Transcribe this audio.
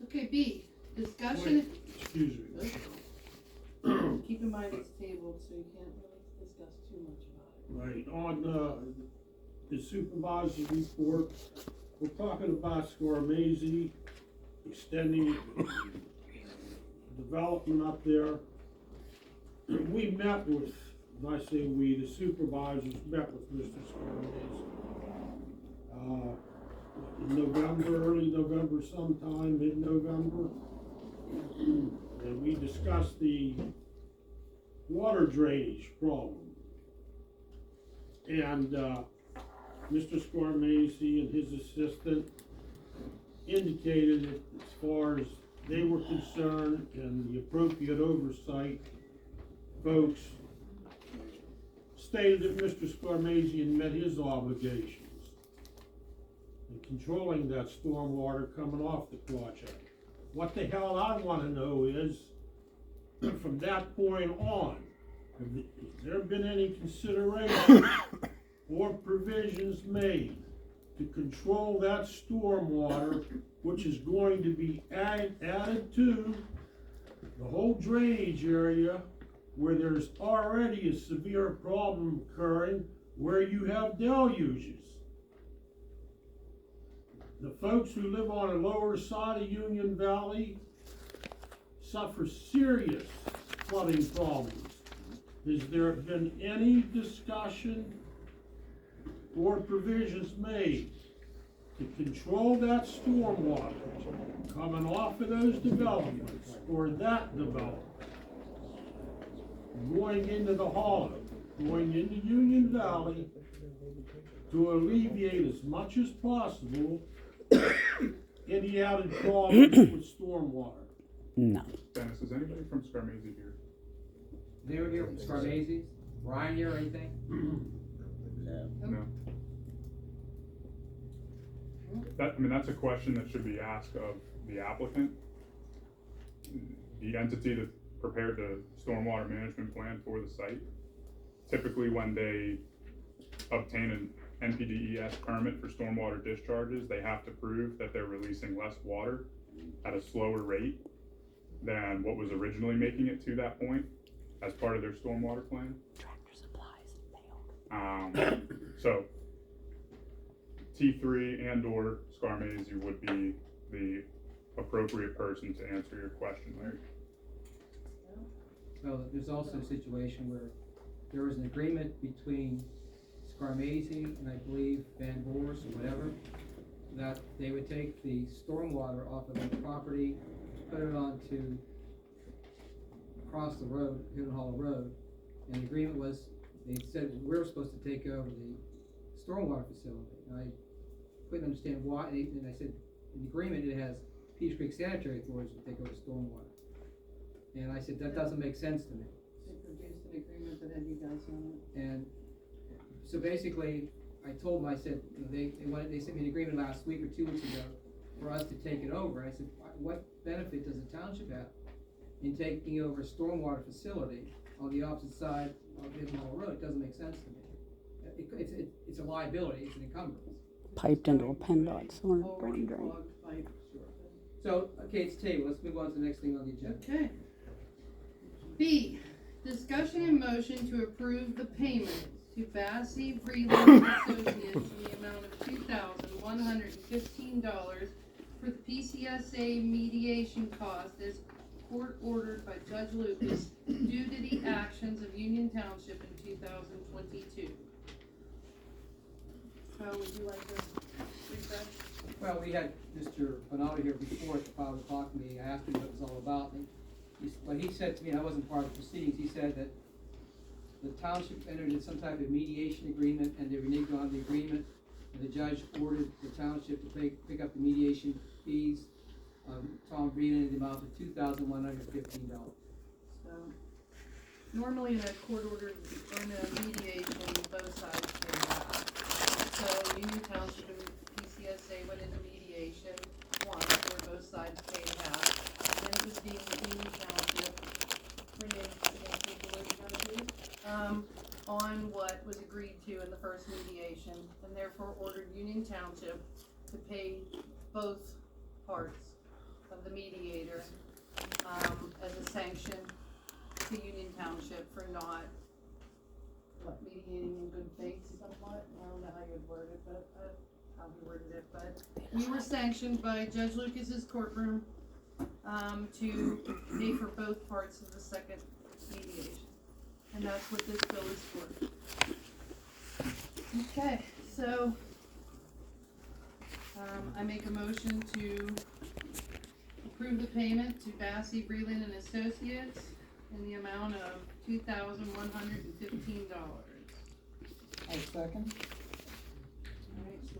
Okay, B, discussion. Excuse me. Keep in mind it's tabled, so you can't really discuss too much about it. Right, on the supervisor's report, we're talking about Scarmazy extending development up there. We met with, and I say we, the supervisors met with Mr. Scarmazy. In November, early November sometime, mid-November. And we discussed the water drainage problem. And Mr. Scarmazy and his assistant indicated that as far as they were concerned and the appropriate oversight folks stated that Mr. Scarmazy had met his obligations in controlling that stormwater coming off the project. What the hell I want to know is, from that point on, has there been any consideration or provisions made to control that stormwater, which is going to be added to the whole drainage area where there's already a severe problem occurring where you have deluges? The folks who live on the lower side of Union Valley suffer serious flooding problems. Has there been any discussion or provisions made to control that stormwater coming off of those developments or that development, going into the hollow, going into Union Valley, to alleviate as much as possible any added problems with stormwater? No. Dennis, is anybody from Scarmazy here? They were here from Scarmazy? Ryan here or anything? No. That's a question that should be asked of the applicant. The entity that prepared the stormwater management plan for the site. Typically when they obtain an NPDES permit for stormwater discharges, they have to prove that they're releasing less water at a slower rate than what was originally making it to that point as part of their stormwater plan. Tractor supplies failed. So T3 and or Scarmazy would be the appropriate person to answer your question, Larry. Well, there's also a situation where there was an agreement between Scarmazy and I believe Van Boers or whatever, that they would take the stormwater off of their property, put it onto across the road, Hidden Hollow Road, and the agreement was, they said we're supposed to take over the stormwater facility. And I couldn't understand why, and I said, in the agreement it has Peters Creek Sanitary Authorities to take over stormwater. And I said, that doesn't make sense to me. They produced an agreement that had you guys on it. And so basically, I told them, I said, you know, they sent me an agreement last week or 2 weeks ago for us to take it over. I said, what benefit does the township have in taking over a stormwater facility on the opposite side of Hidden Hollow Road? It doesn't make sense to me. It's a liability, it's an encumbrance. Piped into a PennDOT sewer brain drain. Pipe. So, okay, it's tabled. Let's move on to the next thing on the agenda. Okay. B, discussion and motion to approve the payment to Bassey Freeland Associates in the amount of $2,115 for the PCSA mediation cost as court ordered by Judge Lucas due to the actions of Union Township in 2022. How would you like to refresh? Well, we had Mr. Bonato here before at the 5 o'clock meeting. I asked him what it was all about. And what he said to me, I wasn't part of the proceedings, he said that the township entered in some type of mediation agreement and they reneged on the agreement, and the judge ordered the township to pick up the mediation fees. Tom Green in the amount of $2,115. So, normally in a court order or in a mediation, both sides pay half. So Union Township and PCSA went into mediation once where both sides paid half. And it was deemed that Union Township on what was agreed to in the first mediation, and therefore ordered Union Township to pay both parts of the mediator, as a sanction to Union Township for not, mediating in good faith somewhat, I don't know how you would word it, but, how he worded it, but we were sanctioned by Judge Lucas's courtroom, to pay for both parts of the second mediation. And that's what this bill is for. Okay, so, I make a motion to approve the payment to Bassey, Breland and Associates in the amount of $2,115. I second.